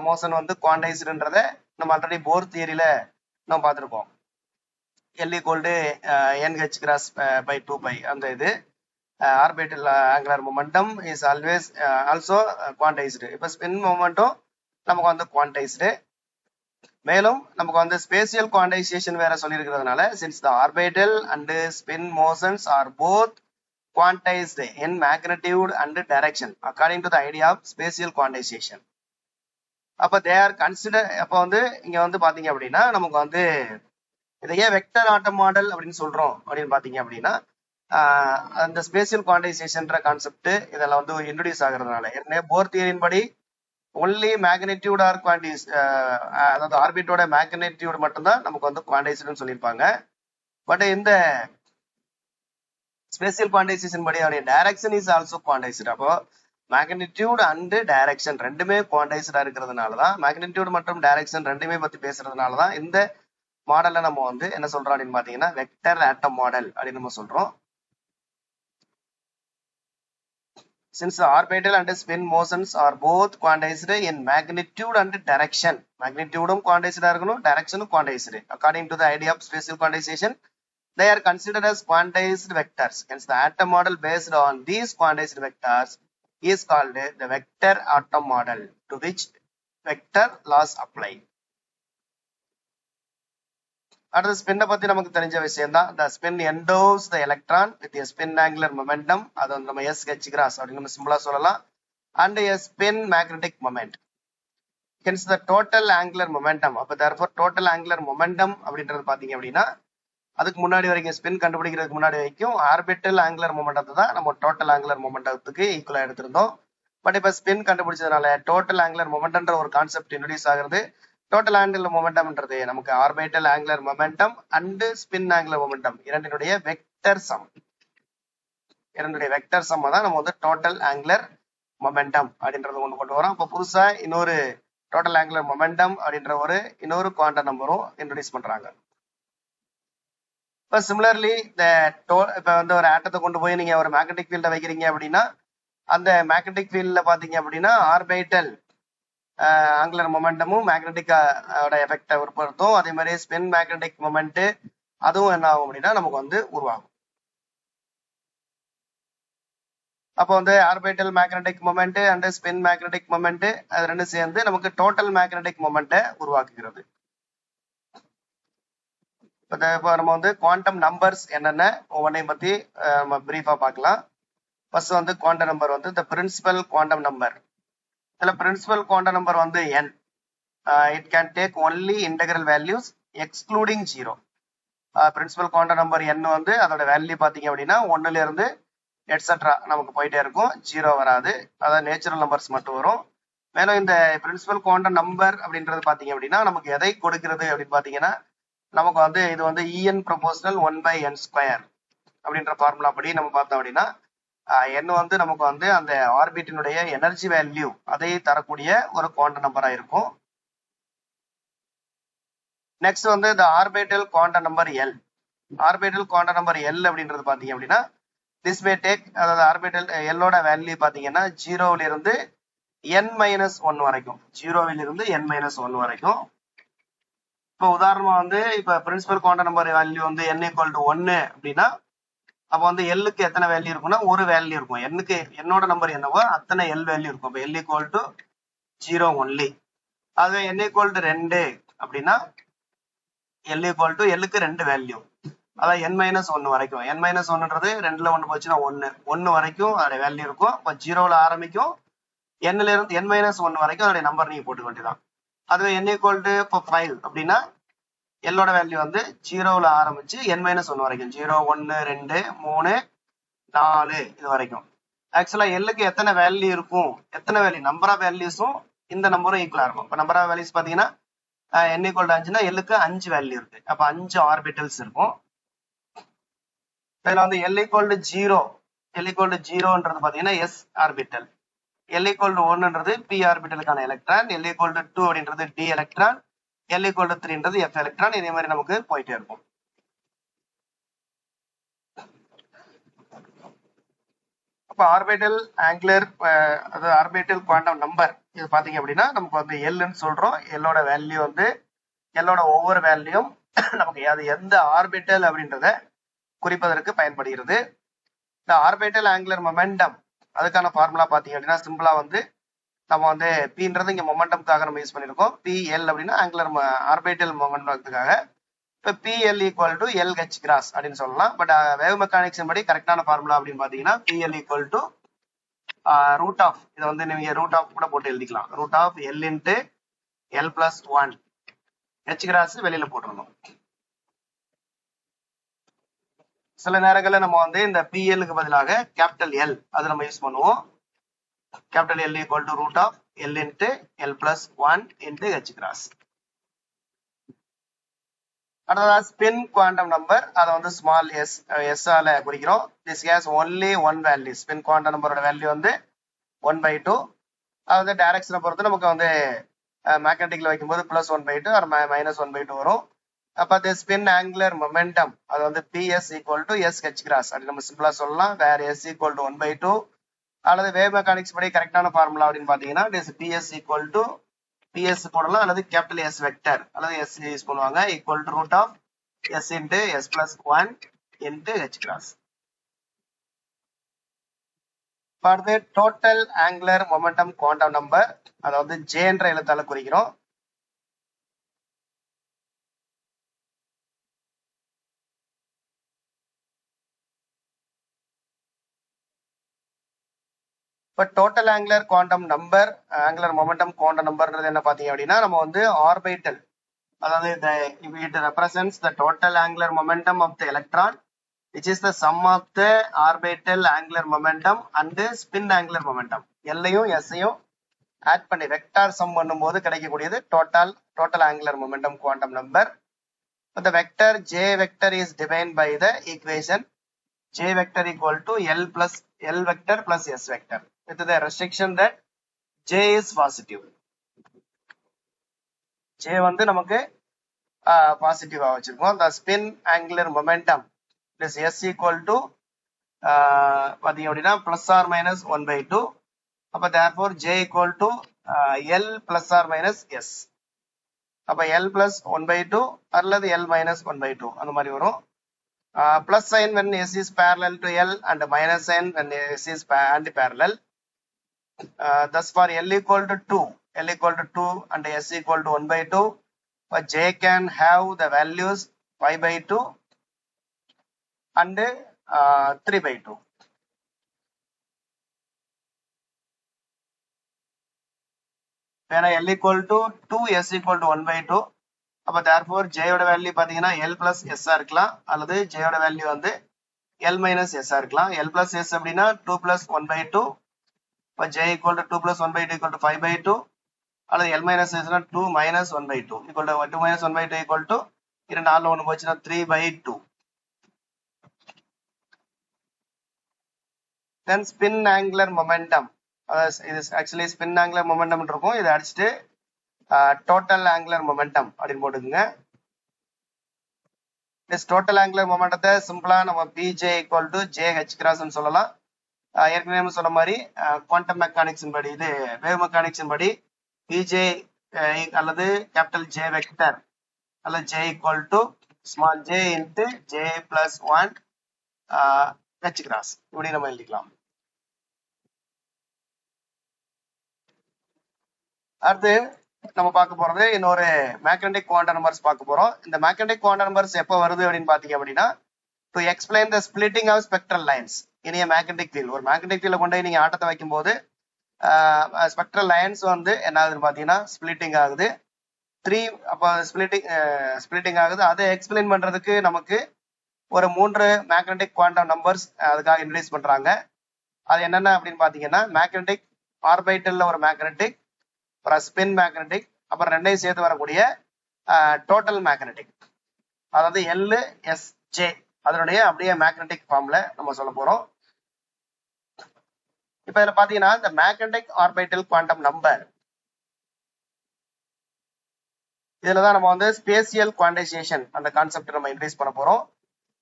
மோஷன் வந்து குவான்டைஸ்டுன்றத நம்ம ஆல்ரெடி போர் தியரியில நம்ம பார்த்திருப்போம். L = NH cross by 2π அந்த இது orbital angular momentum is always also quantized. இப்போ ஸ்பின் மொமெண்ட்டும் நமக்கு வந்து குவான்டைஸ்டு. மேலும் நமக்கு வந்து ஸ்பேசியல் குவான்டைசேஷன் வேற சொல்லியிருக்கிறதுனால, since the orbital and spin motions are both quantized in magnitude and direction according to the idea of spatial quantization. அப்ப they are considered. அப்ப வந்து இங்க வந்து பாத்தீங்க அப்படின்னா நமக்கு வந்து இதை ஏன் வெக்டர் ஆட்டம் மாடல் அப்படின்னு சொல்றோம் அப்படின்னு பாத்தீங்க அப்படின்னா அந்த ஸ்பேசியல் குவான்டைசேஷன்ற கான்செப்ட் இதெல்லாம் வந்து இன்ட்ரோடியூஸ் ஆகுறதுனால ஏற்கனவே போர் தியரின் படி ஒன்லி மேக்னிடியூட் ஆர் குவான்டிஸ், அதாவது ஆர்பிட்டோட மேக்னிடியூட் மட்டும்தான் நமக்கு வந்து குவான்டைஸ்டுன்னு சொல்லியிருப்பாங்க. பட் இந்த ஸ்பேசியல் குவான்டைசேஷன் படி அவருடைய டைரக்ஷன் இஸ் ஆல்சோ குவான்டைஸ்டு. அப்போ மேக்னிடியூட் அண்ட் டைரக்ஷன் ரெண்டுமே குவான்டைஸ்டா இருக்கிறதுனாலதான், மேக்னிடியூட் மற்றும் டைரக்ஷன் ரெண்டுமே பத்தி பேசுறதுனாலதான் இந்த மாடல்ல நம்ம வந்து என்ன சொல்றோம் அப்படின்னு பாத்தீங்கன்னா வெக்டர் ஆட்டம் மாடல் அப்படின்னு நம்ம சொல்றோம். Since the orbital and spin motions are both quantized in magnitude and direction, magnitude quantized இருக்கணும், direction quantized. According to the idea of spatial quantization, they are considered as quantized vectors. Hence, the atom model based on these quantized vectors is called the vector atom model, to which vector laws apply. அடுத்த ஸ்பின்னை பத்தி நமக்கு தெரிஞ்ச விஷயம் தான். the spin endows the electron with a spin angular momentum, அது வந்து நம்ம SH cross அப்படின்னு நம்ம சிம்பிளா சொல்லலாம், and a spin magnetic moment. Hence the total angular momentum. அப்ப therefore total angular momentum அப்படின்றது பாத்தீங்க அப்படின்னா அதுக்கு முன்னாடி வரைக்கும் ஸ்பின் கண்டுபிடிக்கிறதுக்கு முன்னாடி வரைக்கும் ஆர்பிட்டல் ஆங்குலர் மொமெண்டத்தை தான் நம்ம டோட்டல் ஆங்குலர் மொமெண்டத்துக்கு ஈக்குவலா எடுத்திருந்தோம். பட் இப்ப ஸ்பின் கண்டுபிடிச்சதுனால டோட்டல் ஆங்குலர் மொமெண்டம்ன்ற ஒரு கான்செப்ட் இன்ட்ரோடியூஸ் ஆகுறது. டோட்டல் ஆங்குலர் மொமெண்டம்ன்றது நமக்கு orbital angular momentum and spin angular momentum இரண்டினுடைய வெக்டர் சம், இரண்டுடைய வெக்டர் சம் தான் நம்ம வந்து டோட்டல் ஆங்குலர் மொமெண்டம் அப்படின்றது ஒன்று கொண்டு வரோம். அப்போ புதுசா இன்னொரு டோட்டல் ஆங்குலர் மொமெண்டம் அப்படின்ற ஒரு இன்னொரு குவாண்டம் நம்பரும் இன்ட்ரோடியூஸ் பண்றாங்க. இப்போ சிமிலர்லி இப்ப வந்து ஒரு ஆட்டத்தை கொண்டு போய் நீங்க ஒரு மேக்னெட்டிக் ஃபீல்ட வைக்கிறீங்க அப்படின்னா அந்த மேக்னெட்டிக் ஃபீல்ட்ல பாத்தீங்க அப்படின்னா ஆர்பிட்டல் ஆங்குலர் மொமெண்டமும் மேக்னெட்டிக் எஃபெக்டை உற்படுத்தும். அதே மாதிரி ஸ்பின் மேக்னெட்டிக் மொமெண்ட் அதுவும் என்ன ஆகும் அப்படின்னா நமக்கு வந்து உருவாகும். அப்போ வந்து orbital magnetic moment and spin magnetic moment அது ரெண்டும் சேர்ந்து நமக்கு டோட்டல் மேக்னெட்டிக் மொமெண்ட்டை உருவாக்குகிறது. இப்போ நம்ம வந்து குவாண்டம் நம்பர்ஸ் என்னென்ன ஒவ்வொன்றையும் பத்தி நம்ம பிரீஃபா பார்க்கலாம். ஃபர்ஸ்ட் வந்து குவாண்டம் நம்பர் வந்து த பிரின்சிபல் குவாண்டம் நம்பர். இதுல பிரின்சிபல் குவாண்டம் நம்பர் வந்து n. It can take only integral values excluding 0. Principal quantum number n வந்து அதோட வேல்யூ பாத்தீங்க அப்படின்னா 1ல இருந்து எட்ஸெட்ரா நமக்கு போயிட்டே இருக்கும், 0 வராது, அதாவது நேச்சுரல் நம்பர்ஸ் மட்டும் வரும். மேலும் இந்த பிரின்சிபல் குவாண்டம் நம்பர் அப்படின்றது பாத்தீங்க அப்படின்னா நமக்கு எதை கொடுக்கிறது அப்படின்னு பாத்தீங்கன்னா நமக்கு வந்து இது வந்து en ப்ரொபோஷனல் 1/n² அப்படின்ற ஃபார்முலா படி நம்ம பார்த்தோம் அப்படின்னா n வந்து நமக்கு வந்து அந்த ஆர்பிட்டினுடைய எனர்ஜி வேல்யூ அதை தரக்கூடிய ஒரு குவாண்டம் நம்பரா இருக்கும். நெக்ஸ்ட் வந்து இந்த orbital quantum number L. Orbital quantum number L அப்படின்றது பாத்தீங்க அப்படின்னா திஸ் மே டேக், அதாவது ஆர்பிட்டல் Lோட வேல்யூ பாத்தீங்கன்னா 0ல இருந்து n-1 வரைக்கும், 0ல இருந்து n-1 வரைக்கும். இப்போ உதாரணமா வந்து இப்ப பிரின்சிபல் குவாண்டம் நம்பர் வேல்யூ வந்து n = 1 அப்படின்னா அப்ப வந்து எல்லுக்கு எத்தனை வேல்யூ இருக்கும்னா ஒரு வேல்யூ இருக்கும். என்னுக்கு என்னோட நம்பர் என்னவோ அத்தனை எல் வேல்யூ இருக்கும். அப்ப L = 0 ஒன்லி. அதுவே n = 2 அப்படின்னா L = எல்லுக்கு 2 வேல்யூ, அதாவது n-1 வரைக்கும். n-1ன்றது 2ல 1 போச்சுன்னா 1 வரைக்கும் அதோட வேல்யூ இருக்கும். இப்போ 0ல ஆரம்பிக்கும், n-ல இருந்து n-1 வரைக்கும் அதோட நம்பர் நீங்க போட்டுக்க வேண்டியதான். அதுவே n = 5 அப்படின்னா எல்லோட வேல்யூ வந்து 0ல ஆரம்பிச்சு n-1 வரைக்கும், 0 1 2 3 4 இது வரைக்கும். ஆக்சுவலா எல்லுக்கு எத்தனை வேல்யூ இருக்கும், எத்தனை வேல்யூ நம்பர் ஆஃப் வேல்யூஸும் இந்த நம்பரும் ஈக்குவலா இருக்கும். இப்போ நம்பர் ஆஃப் வேல்யூஸ் பாத்தீங்கன்னா n = 5னா எல்லுக்கு 5 வேல்யூ இருக்கு, அப்ப 5 ஆர்பிட்டல்ஸ் இருக்கும். இதுல வந்து L = 0ன்றது பாத்தீங்கன்னா s ஆர்பிட்டல், L = 1ன்றது p ஆர்பிட்டலுக்கான எலக்ட்ரான், L = 2 அப்படின்றது d எலக்ட்ரான், L = 3ன்றது f எலக்ட்ரான். இதே மாதிரி நமக்கு போயிட்டே இருக்கும். அப்ப ஆர்பிட்டல் ஆங்குலர், அதாவது ஆர்பிட்டல் குவாண்டம் நம்பர் இது பாத்தீங்க அப்படின்னா நமக்கு வந்து Lன்னு சொல்றோம். எல்லோட வேல்யூ வந்து எல்லோட ஒவ்வொரு வேல்யூம் நமக்கு அது எந்த ஆர்பிட்டல் அப்படின்றத குறிப்பதற்கு பயன்படுகிறது. இந்த ஆர்பிட்டல் ஆங்குலர் மொமெண்டம் அதுக்கான ஃபார்முலா பாத்தீங்க அப்படின்னா சிம்பிளா வந்து நம்ம வந்து Pன்றது இங்க மொமெண்டம்காக நம்ம யூஸ் பண்ணிருக்கோம். PL அப்படின்னா ஆங்குலர் ஆர்பிட்டல் மொமெண்டத்துக்காக, இப்போ PL equal to LH cross அப்படின்னு சொல்லலாம். பட் வேவ் மெக்கானிக்ஸ் படி கரெக்டான ஃபார்முலா அப்படின்னு பார்த்தீங்கன்னா PL equal to root of, இதை வந்து நீங்க ரூட் ஆஃப் கூட போட்டு எழுதிக்கலாம். Root of L into L plus 1, H cross வெளியில போட்டுருந்தோம். சில நேரங்களில் நம்ம வந்து இந்த PLக்கு பதிலாக கேபிட்டல் L அது நம்ம யூஸ் பண்ணுவோம். Capital L equal to root of L into L plus 1 into H cross. அடுத்ததாக ஸ்பின் குவாண்டம் நம்பர், அதை வந்து ஸ்மால் எஸ் ஆல குறிக்கிறோம். This has only one value. Spin quantum நம்பரோட வேல்யூ வந்து 1/2. அதாவது டைரக்ஷனை பொறுத்து நமக்கு வந்து மேக்னெட்டிக்ல வைக்கும்போது +1/2 ஆர் -1/2 வரும். அப்போ அது ஸ்பின் ஆங்குலர் மொமெண்டம் அது வந்து PS equal to SH cross அப்படி நம்ம சிம்பிளா சொல்லலாம். வேற S ஈக்குவல் டு 1/2 அல்லது வேவ் மெக்கானிக்ஸ் படி கரெக்டான ஃபார்முலா அப்படின்னு பார்த்தீங்கன்னா PS ஈக்குவல் டு PS போடலாம் அல்லது கேபிட்டல் S வெக்டர் அல்லது S யூஸ் பண்ணுவாங்க. Equal to root of S into S plus 1 into H cross. அடுத்து total angular momentum quantum number, அதாவது J என்ற எழுத்தால குறிக்கிறோம். இப்போ total angular quantum number, angular momentum quantum நம்பர்ன்றது என்ன பார்த்தீங்க அப்படின்னா நம்ம வந்து ஆர்பிட்டல், அதாவது it represents the total angular momentum of the electron which is the sum of the orbital angular momentum and the spin angular momentum. எல்லையும் எஸ்ஸையும் add பண்ணி வெக்டார் சம் பண்ணும்போது கிடைக்கக்கூடியது total angular momentum quantum number. The vector J vector is defined by the equation J vector equal to L vector plus S vector with the restriction that J is positive. J வந்து நமக்கு பாசிட்டிவா வச்சிருக்கோம். The spin angular momentum is S equal to பார்த்தீங்க அப்படின்னா plus or minus 1/2. அப்போ therefore J equal to L plus or minus S. அப்போ L plus 1/2 அல்லது L minus 1/2 அந்த மாதிரி வரும். Plus sign when S is parallel to L and minus sign when S is anti-parallel. Thus for L equal to 2 and S equal to 1/2, but J can have the values 5/2 and 3/2. When L equal to 2, S equal to 1/2, அப்போ therefore J ஓட value பார்த்தீங்கன்னா L plus S இருக்கலாம் அல்லது J ஓட value வந்து L minus S இருக்கலாம். L plus S அப்படின்னா 2 plus 1/2. இப்போ J equal to 2 plus 1/2 equal to 5/2 அல்லது L minus S 2 minus 1/2 equal to 2 minus 1/2 equal to 2 4 1 போச்சுன்னா 3/2. Then spin angular momentum, இது ஆக்சுவலி ஸ்பின் ஆங்குலர் மொமெண்டம் இருக்கும். இதை அடிச்சுட்டு டோட்டல் ஆங்குலர் மொமெண்டம் அப்படின்னு போட்டுக்குங்க. டோட்டல் ஆங்குலர் மொமெண்டத்தை சிம்பிளா நம்ம PJ ஈக்குவல் டு JH கிராஸ்ன்னு சொல்லலாம். ஏற்கனவே சொன்ன மாதிரி குவாண்டம் மெக்கானிக்ஸ் படி, இது வேவ் மெக்கானிக்ஸ் படி PJ அல்லது கேபிட்டல் J வெக்டர் அல்லது J equal to small J into J plus 1 H cross இப்படி நம்ம எழுதிக்கலாம். அடுத்து நம்ம பார்க்க போறது இன்னொரு மேக்னெட்டிக் குவாண்டம் நம்பர்ஸ் பார்க்க போறோம். இந்த மேக்னெட்டிக் குவாண்டம் நம்பர்ஸ் எப்போ வருது அப்படின்னு பாத்தீங்க அப்படின்னா to explain the splitting of spectral lines in a magnetic field. ஒரு மேக்னெட்டிக் ஃபீல்ட்ல கொண்டு போய் நீங்க ஆட்டத்தை வைக்கும் போது ஸ்பெக்ட்ரல் லைன்ஸ் வந்து என்ன ஆகுதுன்னு பாத்தீங்கன்னா ஸ்பிளிட்டிங் ஆகுது. அப்போ ஸ்பிளிட்டிங் ஆகுது. அதை எக்ஸ்பிளைன் பண்றதுக்கு நமக்கு ஒரு 3 மேக்னெட்டிக் குவாண்டம் நம்பர்ஸ் அதுக்காக இன்ட்ரடியூஸ் பண்றாங்க. அது என்னென்ன அப்படின்னு பாத்தீங்கன்னா மேக்னெட்டிக் ஆர்பிட்டல்ல ஒரு மேக்னெட்டிக், அப்புறம் ஸ்பின் மேக்னெட்டிக், அப்புறம் ரெண்டையும் சேர்த்து வரக்கூடிய டோட்டல் மேக்னெட்டிக், அதாவது LSJ அதனுடைய அப்படியே மேக்னெட்டிக் ஃபார்ம்ல நம்ம சொல்ல போறோம். இப்ப இதுல பாத்தீங்கன்னா இந்த மேக்னெட்டிக் ஆர்பிட்டல் குவாண்டம் நம்பர், இதுலதான் நம்ம வந்து ஸ்பேசியல் குவான்டைசேஷன் அந்த கான்செப்ட் நம்ம இன்ட்ரடியூஸ் பண்ண போறோம்.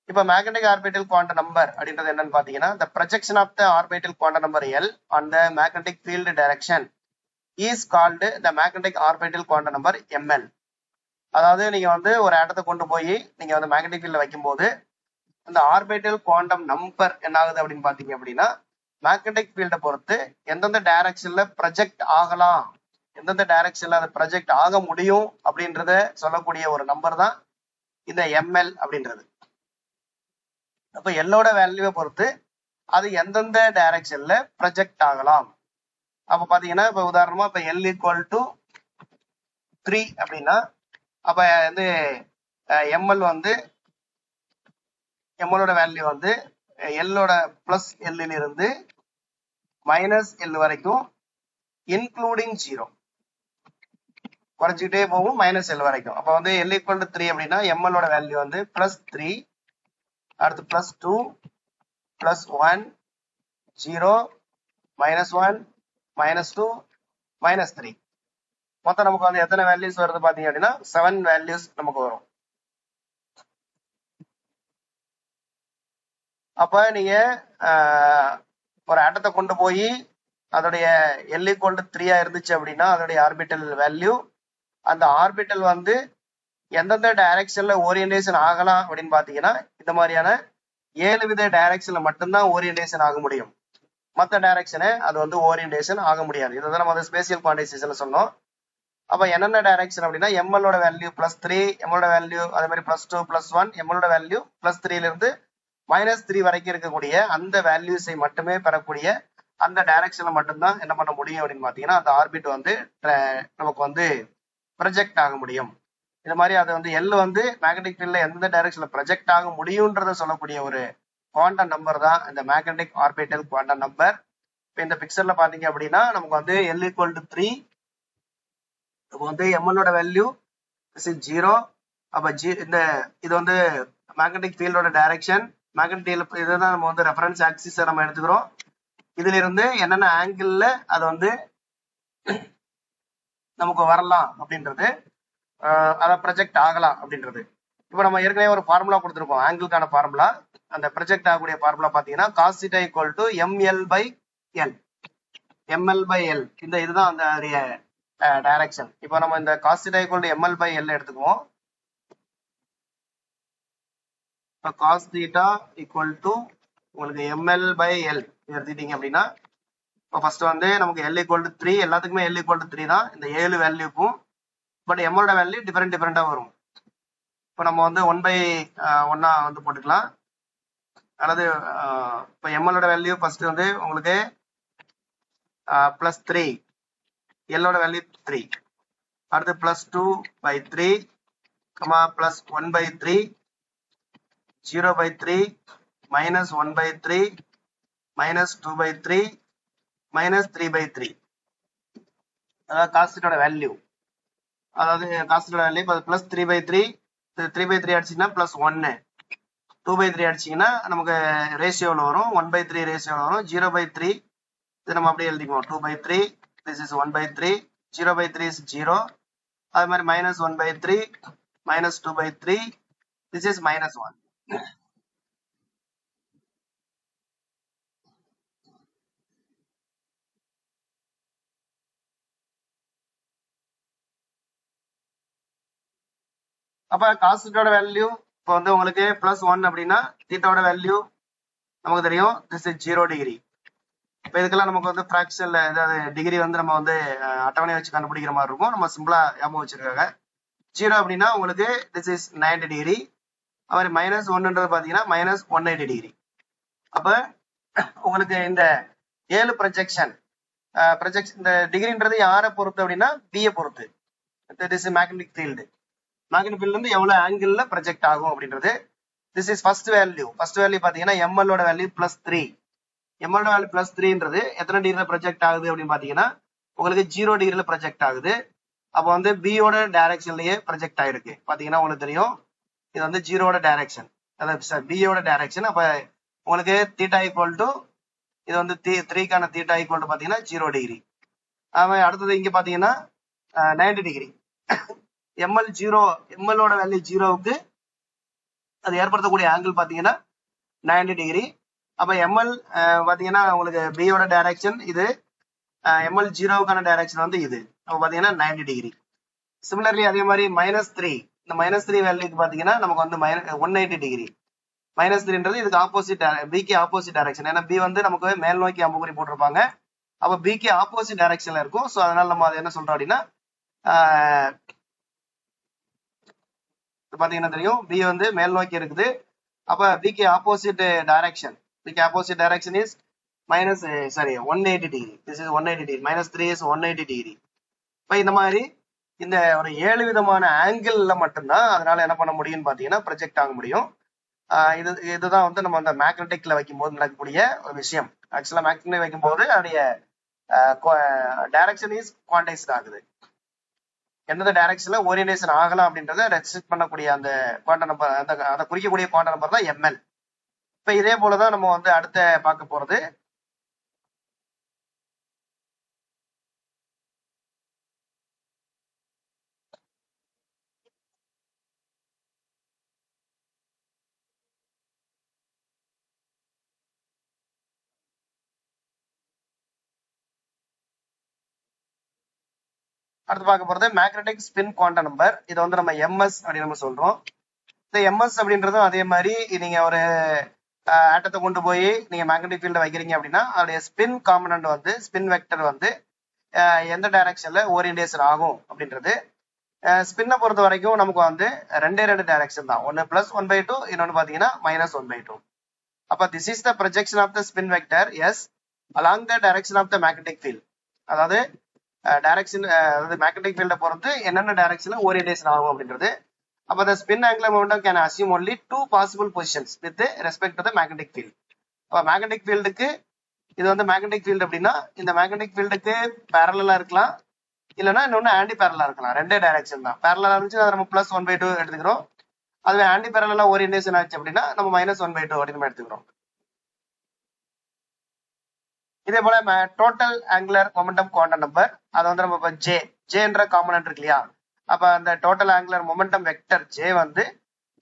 இப்ப மேக்னெட்டிக் ஆர்பிட்டல் குவாண்டம் நம்பர் அப்படின்றது என்னன்னு பாத்தீங்கன்னா the projection of the orbital quantum number L on the magnetic field direction is called the magnetic orbital quantum number ML. அதாவது நீங்க வந்து ஒரு ஆட்டத்தை கொண்டு போய் நீங்க வந்து மேக்னெட்டிக் ஃபீல்ட்ல வைக்கும்போது அந்த ஆர்பிட்டல் குவாண்டம் நம்பர் என்ன ஆகுது அப்படின்னு பாத்தீங்க அப்படின்னா மேக்னெட்டிக் ஃபீல்டை பொறுத்து எந்தெந்த டைரக்ஷன்ல ப்ரொஜெக்ட் ஆகலாம், எந்தெந்த டைரக்ஷன்ல அதை ப்ரொஜெக்ட் ஆக முடியும் அப்படின்றத சொல்லக்கூடிய ஒரு நம்பர் தான் இந்த ml அப்படின்றது. அப்ப எல்லோட வேல்யூவை பொறுத்து அது எந்தெந்த டைரக்ஷன்ல ப்ரொஜெக்ட் ஆகலாம். அப்ப பாத்தீங்கன்னா இப்ப உதாரணமா இப்ப L = 3 அப்படின்னா அப்ப வந்து ml வந்து ml ஓட வேல்யூ வந்து L ஓட பிளஸ் L இருந்து -L வரைக்கும் இன்க்ளூடிங் 0 குறைஞ்சிக்கிட்டே போகும் -L வரைக்கும். அப்ப வந்து L = 3 அப்படின்னா ml ஓட வேல்யூ வந்து +3, அடுத்து +2, +1, 0, -1, -2, -3. மொத்தம் நமக்கு வந்து எத்தனை வேல்யூஸ் வருது பாத்தீங்க அப்படின்னா 7 வேல்யூஸ் நமக்கு வரும். அப்ப நீங்க ஒரு ஆட்டத்தை கொண்டு போய் அதோடைய L = 3 இருந்துச்சு அப்படின்னா அதோடைய ஆர்பிட்டல் வேல்யூ, அந்த ஆர்பிட்டல் வந்து எந்தெந்த டைரக்ஷன்ல ஓரியன்டேஷன் ஆகலாம் அப்படின்னு பாத்தீங்கன்னா இந்த மாதிரியான 7 வித டைரக்ஷன்ல மட்டும்தான் ஓரியன்டேஷன் ஆக முடியும். மற்ற டைரக்ஷனை அது வந்து ஓரியன்டேஷன் ஆக முடியாது. இதுதான் நம்ம வந்து ஸ்பேசியல் குவான்டைசேஷன்ல சொன்னோம். அப்ப என்னென்ன டைரக்ஷன் அப்படின்னா ml ஓட வேல்யூ +3, ml ஓட வேல்யூ அதே மாதிரி +2, +1, ml ஓட வேல்யூ +3 இருந்து -3 வரைக்கும் இருக்கக்கூடிய அந்த வேல்யூஸை மட்டுமே பெறக்கூடிய அந்த டைரக்ஷன்ல மட்டும்தான் என்ன பண்ண முடியும் அப்படின்னு பாத்தீங்கன்னா அந்த ஆர்பிட் வந்து நமக்கு வந்து ப்ரொஜெக்ட் ஆக முடியும். இது மாதிரி அது வந்து L வந்து மேக்னெட்டிக் ஃபீல்ட்ல எந்த டைரக்ஷன்ல ப்ரொஜெக்ட் ஆக முடியும்ன்றத சொல்லக்கூடிய ஒரு குவாண்டம் நம்பர் தான் இந்த மேக்னெட்டிக் ஆர்பிட்டல் குவாண்டம் நம்பர். இப்போ இந்த பிக்சர்ல பாத்தீங்க அப்படின்னா நமக்கு வந்து L = 3, இப்போ வந்து ml ஓட வேல்யூ 0. அப்ப இந்த இது வந்து மேக்னெட்டிக் ஃபீல்டோட டைரக்ஷன். மேக்னெட்டிக் இதுதான் நம்ம வந்து ரெஃபரன்ஸ் ஆக்சிஸ் நம்ம எடுத்துக்கிறோம். இதுல இருந்து என்னென்ன ஆங்கிள் அது வந்து நமக்கு வரலாம் அப்படின்றது, அதை ப்ரொஜெக்ட் ஆகலாம் அப்படின்றது. இப்போ நம்ம ஏற்கனவே ஒரு ஃபார்முலா கொடுத்துருக்கோம் ஆங்கிளுக்கான ஃபார்முலா. அந்த ப்ரொஜெக்ட் ஆகக்கூடிய ஃபார்முலா பாத்தீங்கன்னா cos θ = ml/L. ml/L இதுதான் அந்த டைரக்ஷன். இப்போ நம்ம இந்த cos θ = ml/L எடுத்துக்குவோம். இப்போ cos θ உங்களுக்கு ml/L எடுத்துட்டீங்க அப்படின்னா இப்போ ஃபர்ஸ்ட் வந்து நமக்கு L = 3, எல்லாத்துக்குமே L = 3 தான் இந்த 7 வேல்யூக்கும். பட் ml ஓட வேல்யூ டிஃபரெண்டா வரும். இப்போ நம்ம வந்து 1/1 வந்து போட்டுக்கலாம். அதாவது இப்போ ml ஓட வேல்யூ ஃபர்ஸ்ட் வந்து உங்களுக்கு +3, L ஓட வேல்யூ 3, அடுத்து +2/3, +1/3, 0/3, -1/3, -2/3, -3/3. அதாவது cos θ வேல்யூ, அதாவது cos θ வேல்யூ +3/3, 3/3 அடிச்சீங்கன்னா +1, 2/3 அடிச்சீங்கன்னா நமக்கு ரேஷியோவில் வரும் 1/3 ரேஷியோவில் வரும். 0/3 இது நம்ம அப்படியே எழுதிக்குவோம் 2/3, this is 1/3, 0/3 is 0, அது மாதிரி -1/3, -2/3, this is -1. அப்ப cos θ வேல்யூ இப்போ வந்து உங்களுக்கு +1 அப்படின்னா θ வேல்யூ நமக்கு தெரியும் this is 0 டிகிரி. இப்போ இதுக்கெல்லாம் நமக்கு வந்து ஃபிராக்ஷன்ல ஏதாவது டிகிரி வந்து நம்ம வந்து அட்டவணை வச்சு கண்டுபிடிக்கிற மாதிரி இருக்கும். நம்ம சிம்பிளா ஞாபகம் வச்சிருக்காங்க. 0 அப்படின்னா உங்களுக்கு this is 90 டிகிரி. அது மாதிரி -1ன்றது பாத்தீங்கன்னா -180 டிகிரி. அப்ப உங்களுக்கு இந்த 7 ப்ரொஜெக்ஷன் இந்த டிகிரின்றது யாரை பொறுத்து அப்படின்னா B பொறுத்து. this is magnetic field. Magnetic field வந்து எவ்வளவு ஆங்கிள் ப்ரொஜெக்ட் ஆகும் அப்படின்றது. this is ஃபர்ஸ்ட் வேல்யூ பாத்தீங்கன்னா ml ஓட வேல்யூ +3. ml ஓட வேல்யூ +3ன்றது எத்தனை டிகிரில ப்ரொஜெக்ட் ஆகுது அப்படின்னு பாத்தீங்கன்னா உங்களுக்கு 0 டிகிரில ப்ரொஜெக்ட் ஆகுது. அப்ப வந்து B யோட டைரக்ஷன்லயே ப்ரொஜெக்ட் ஆயிருக்கு. பாத்தீங்கன்னா உங்களுக்கு தெரியும் இது வந்து 0 டைரக்ஷன், அதாவது B யோட டைரக்ஷன். அப்ப உங்களுக்கு θ இது வந்து 3க்கான θ பாத்தீங்கன்னா 0 டிகிரி. அடுத்தது இங்க பாத்தீங்கன்னா 90 டிகிரி. ml ஓட வேல்யூ 0க்கு அது ஏற்படுத்தக்கூடிய ஆங்கிள் பாத்தீங்கன்னா 90 டிகிரி. அப்ப ml பாத்தீங்கன்னா உங்களுக்கு B யோட டைரக்ஷன் இது, ml 0க்கான டைரக்ஷன் வந்து இது. அப்ப பாத்தீங்கன்னா 90 டிகிரி. சிமிலர்லி அதே மாதிரி -3, இந்த -3 வேல்யூக்கு பாத்தீங்கன்னா நமக்கு வந்து 180 டிகிரி. -3ன்றது இதுக்கு ஆப்போசிட், பிக்கு ஆப்போசிட் டைரக்ஷன். ஏன்னா B வந்து நமக்கு மேல் நோக்கி அம்புக்குறி போட்டிருப்பாங்க. அப்ப பிக்கு ஆப்போசிட் டைரக்ஷன்ல இருக்கும். ஸோ அதனால நம்ம அதை என்ன சொல்றோம் அப்படின்னா பாத்தீங்கன்னா தெரியும், பி வந்து மேல் நோக்கி இருக்குது. அப்ப பிக்கு ஆப்போசிட் டைரக்ஷன், பிக்கு opposite direction is minus, sorry 180 degree. This is 180 degree. -3 is 180 degree. இப்ப இந்த மாதிரி இந்த ஒரு 7 விதமான ஆங்கிள் மட்டும்தான் அதனால என்ன பண்ண முடியும்னு பாத்தீங்கன்னா ப்ரொஜெக்ட் ஆக முடியும். இதுதான் வந்து நம்ம அந்த மேக்னெட்டிக்ல வைக்கும்போது நடக்கக்கூடிய ஒரு விஷயம். ஆக்சுவலா மேக்னெட்டிக் வைக்கும்போது அதோடைய டைரக்ஷன் இஸ் குவான்டைஸ்ட் ஆகுது. எந்தெந்த டைரக்ஷன்ல ஓரியன்டேஷன் ஆகலாம் அப்படின்றத ரெஸ்ட்ரிக்ட் பண்ணக்கூடிய அந்த குவாண்டம் நம்பர், அதை குறிக்கக்கூடிய குவாண்டம் நம்பர் தான் எம்எல். இப்ப இதே போலதான் நம்ம வந்து அடுத்த பார்க்க போறது மேக்னெட்டிக் ஸ்பின் குவாண்டம் நம்பர். இதை வந்து நம்ம எம்எஸ் அப்படின்னு நம்ம சொல்றோம். இந்த எம்எஸ் அப்படின்றதும் அதே மாதிரி நீங்க ஒரு ஆட்டத்தை கொண்டு போய் நீங்க மேக்னெட்டிக் ஃபீல்ட வைக்கிறீங்க அப்படின்னா அதோடைய ஸ்பின் காம்பனன்ட் வந்து ஸ்பின் வெக்டர் வந்து எந்த டைரக்ஷன்ல ஓரியன்டேஷன் ஆகும் அப்படின்றது. ஸ்பின்னை பொறுத்த வரைக்கும் நமக்கு வந்து ரெண்டு டைரக்ஷன் தான், ஒன்னு +1/2, இன்னொன்னு பாத்தீங்கன்னா -1/2. அப்ப this is the projection of the spin vector S along the direction of the magnetic field. அதாவது டைரக்ஷன், அதாவது மேக்னெட்டிக் ஃபீல்டை பொறுத்து என்னென்ன டைரக்ஷன்ல ஓரியன்டேஷன் ஆகும் அப்படின்றது. அப்ப the spin angular momentum can assume only 2 possible positions with respect to the magnetic field. அப்ப மேக்னெட்டிக் ஃபீல்டுக்கு இது வந்து மேக்னெட்டிக் ஃபீல்டு அப்படின்னா இந்த மேக்னெட்டிக் ஃபீல்டுக்கு பேரலா இருக்கலாம், இல்லைன்னா இன்னொன்னு ஆன்டி பேரலா இருக்கலாம். ரெண்டே டைரக்ஷன் தான். பேரலா இருந்துச்சு அதை நம்ம +1/2 எடுத்துக்கிறோம். அதுவே ஆன்டி பேரலா ஓரியன்டேஷன் ஆச்சு அப்படின்னா நம்ம -1/2 அப்படின்னு எடுத்துக்கிறோம். இதே போல total angular momentum quantum number, அதை வந்து நம்ம ஜேன்ற காம்பனன்ட் இருக்கு இல்லையா, அப்ப அந்த total angular momentum vector J வந்து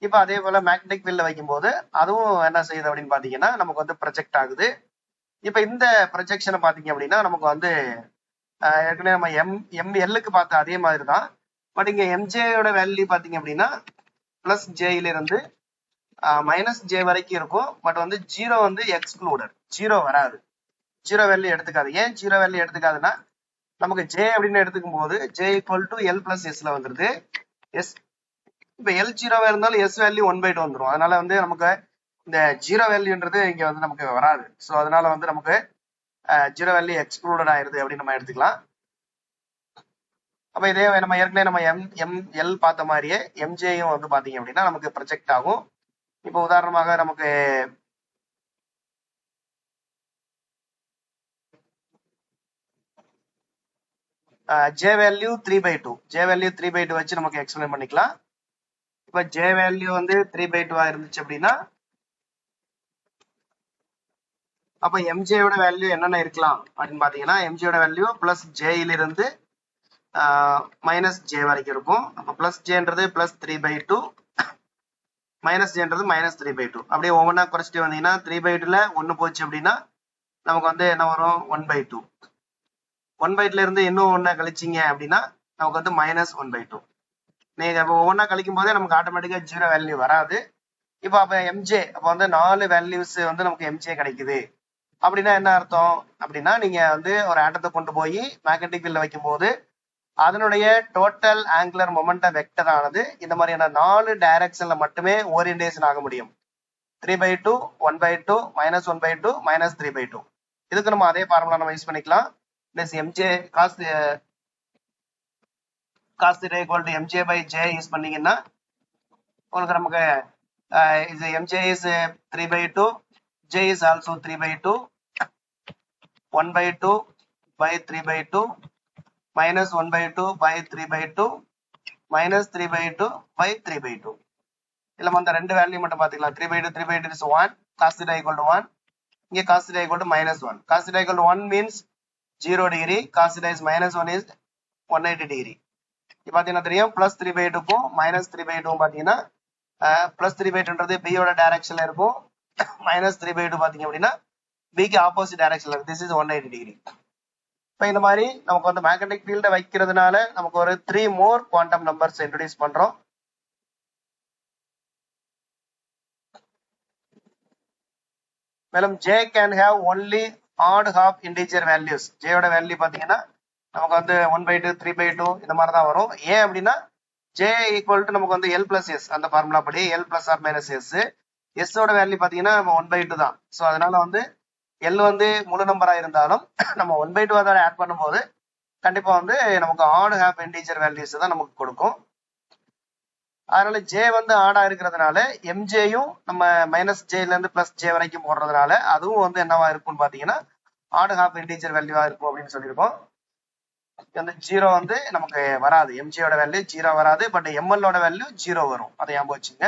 இப்ப அதே போல மேக்னெட்டிக் ஃபீல்ட்ல வைக்கும் போது அதுவும் என்ன செய்யுது அப்படின்னு பாத்தீங்கன்னா நமக்கு வந்து ப்ரொஜெக்ட் ஆகுது. இப்ப இந்த ப்ரொஜெக்ஷனை பாத்தீங்க அப்படின்னா நமக்கு வந்து ஏற்கனவே நம்ம எம்எல்லுக்கு பார்த்த அதே மாதிரி தான். பட் இங்க எம்ஜேயோட வேல்யூ பாத்தீங்க அப்படின்னா +Jல இருந்து -J வரைக்கும் இருக்கும். பட் வந்து 0 வந்து எக்ஸ்க்ளூடட், 0 வராது, 0 வேல்யூ எடுத்துக்காது. ஏன் 0 வேல்யூ எடுத்துக்காதுன்னா நமக்கு J அப்படின்னு எடுத்துக்கும் போது J = L+Sல வந்துருது. எஸ் இப்ப L 0 இருந்தாலும் S வேல்யூ 1/2 வந்துடும். அதனால வந்து நமக்கு இந்த 0 வேல்யூன்றது இங்க வந்து நமக்கு வராது. ஸோ அதனால வந்து நமக்கு 0 வேல்யூ எக்ஸ்க்ளூடட் ஆயிருது அப்படின்னு நம்ம எடுத்துக்கலாம். அப்ப இதே நம்ம ஏற்கனவே நம்ம எல் பார்த்த மாதிரியே எம்ஜேயும் வந்து பாத்தீங்க அப்படின்னா நமக்கு ப்ரொஜெக்ட் ஆகும். இப்போ உதாரணமாக நமக்கு J வேல்யூ 3/2, J வேல்யூ 3/2 வச்சு நமக்கு எக்ஸ்பிளைன் பண்ணிக்கலாம். இப்ப J வேல்யூ வந்து 3/2 இருந்துச்சு அப்படின்னா அப்ப எம்ஜேயோட வேல்யூ என்னென்ன இருக்கலாம் அப்படின்னு பாத்தீங்கன்னா எம்ஜியோட வேல்யூ +Jல இருந்து -J வரைக்கும் இருக்கும். அப்ப +Jன்றது +3/2, -Jன்றது -3/2. அப்படியே ஒவ்வொன்றா குறைச்சிட்டு வந்தீங்கன்னா 3/2ல 1 போச்சு அப்படின்னா நமக்கு வந்து என்ன வரும் 1/2. 1/2ல இருந்து இன்னும் 1 கழிச்சிங்க அப்படின்னா நமக்கு வந்து -1/2. நீங்க அப்போ ஒவ்வொன்றா கழிக்கும் போதே நமக்கு ஆட்டோமேட்டிக்கா 0 வேல்யூ வராது. இப்போ அப்ப எம்ஜே அப்ப வந்து 4 வேல்யூஸ் வந்து நமக்கு எம்ஜே கிடைக்குது அப்படின்னா என்ன அர்த்தம் அப்படின்னா நீங்க வந்து ஒரு ஆட்டத்தை கொண்டு போய் மேக்னெட்டிக் ஃபீல்ட்ல வைக்கும் போது அதனுடைய டோட்டல் ஆங்குலர் மொமெண்டம் வெக்டர் ஆனது இந்த மாதிரியான 4 டைரக்ஷன்ல மட்டுமே ஓரியன்டேஷன் ஆக முடியும். 3/2, 1/2, -1/2, -3/2. இதுக்கு நம்ம அதே ஃபார்முலா நம்ம யூஸ் பண்ணிக்கலாம். எம்ஜே cos θ = mj/j யூஸ் பண்ணீங்கன்னா உங்களுக்கு நமக்கு இது mj is 3/2, j is also 3/2, 1/2/3/2, -1/2/3/2, -3/2/3/2. இல்ல அந்த ரெண்டு வேல்யூ மட்டும் பாத்துக்கலாம். 3/2, 3/2 is 1, cos θ = 1. இங்க cos θ = -1. cos θ = 1 means 0 degree, cos θ is -1 is 180 degree. இப்ப பாத்தீங்கன்னா தெரியும் +3/2க்கும் -3/2 பாத்தீங்கன்னா +3/2ன்றது B யோட டைரக்ஷன்ல இருக்கும், -3/2 பாத்தீங்க அப்படின்னா B க்கு ஆப்போசிட் டைரக்ஷன்ல இருக்கு. This is 180 degree. இப்ப இந்த மாதிரி நமக்கு வந்து மேக்னெட்டிக் ஃபீல்ட வைக்கிறதுனால நமக்கு ஒரு 3 மோர் குவாண்டம் நம்பர்ஸ் இன்ட்ரோடியூஸ் பண்றோம். மேலும் J can have only odd half integer values. J யோட வேல்யூ பாத்தீங்கன்னா நமக்கு வந்து 1/2, 3/2 இந்த மாதிரி தான் வரும். ஏன் அப்படின்னா ஜே ஈக்குவல் டு நமக்கு வந்து எல் பிளஸ் எஸ், அந்த ஃபார்முலா படி L plus or minus S. எஸ்ஸோட வேல்யூ பாத்தீங்கன்னா நம்ம 1/2 தான். ஸோ அதனால வந்து எல் வந்து முழு நம்பரா இருந்தாலும் நம்ம 1/2 அதோட ஆட் பண்ணும்போது கண்டிப்பா வந்து நமக்கு ஆட் ஹாஃப் இன்டீஜர் வேல்யூஸ் தான் நமக்கு கொடுக்கும். அதனால ஜே வந்து ஆடா இருக்கிறதுனால எம்ஜேயும் நம்ம மைனஸ் ஜேல இருந்து பிளஸ் ஜே வரைக்கும் போடுறதுனால அதுவும் வந்து என்னவா இருக்கும்னு பாத்தீங்கன்னா ஆட் ஹாஃப் இன்டீஜர் வேல்யூவா இருக்கும் அப்படின்னு சொல்லியிருக்கோம். வந்து 0 வந்து நமக்கு வராது, எம்ஜியோட வேல்யூ 0 வராது, பட் எம்எல்லோட வேல்யூ 0 வரும். அதை ஞாபகம் வச்சுங்க.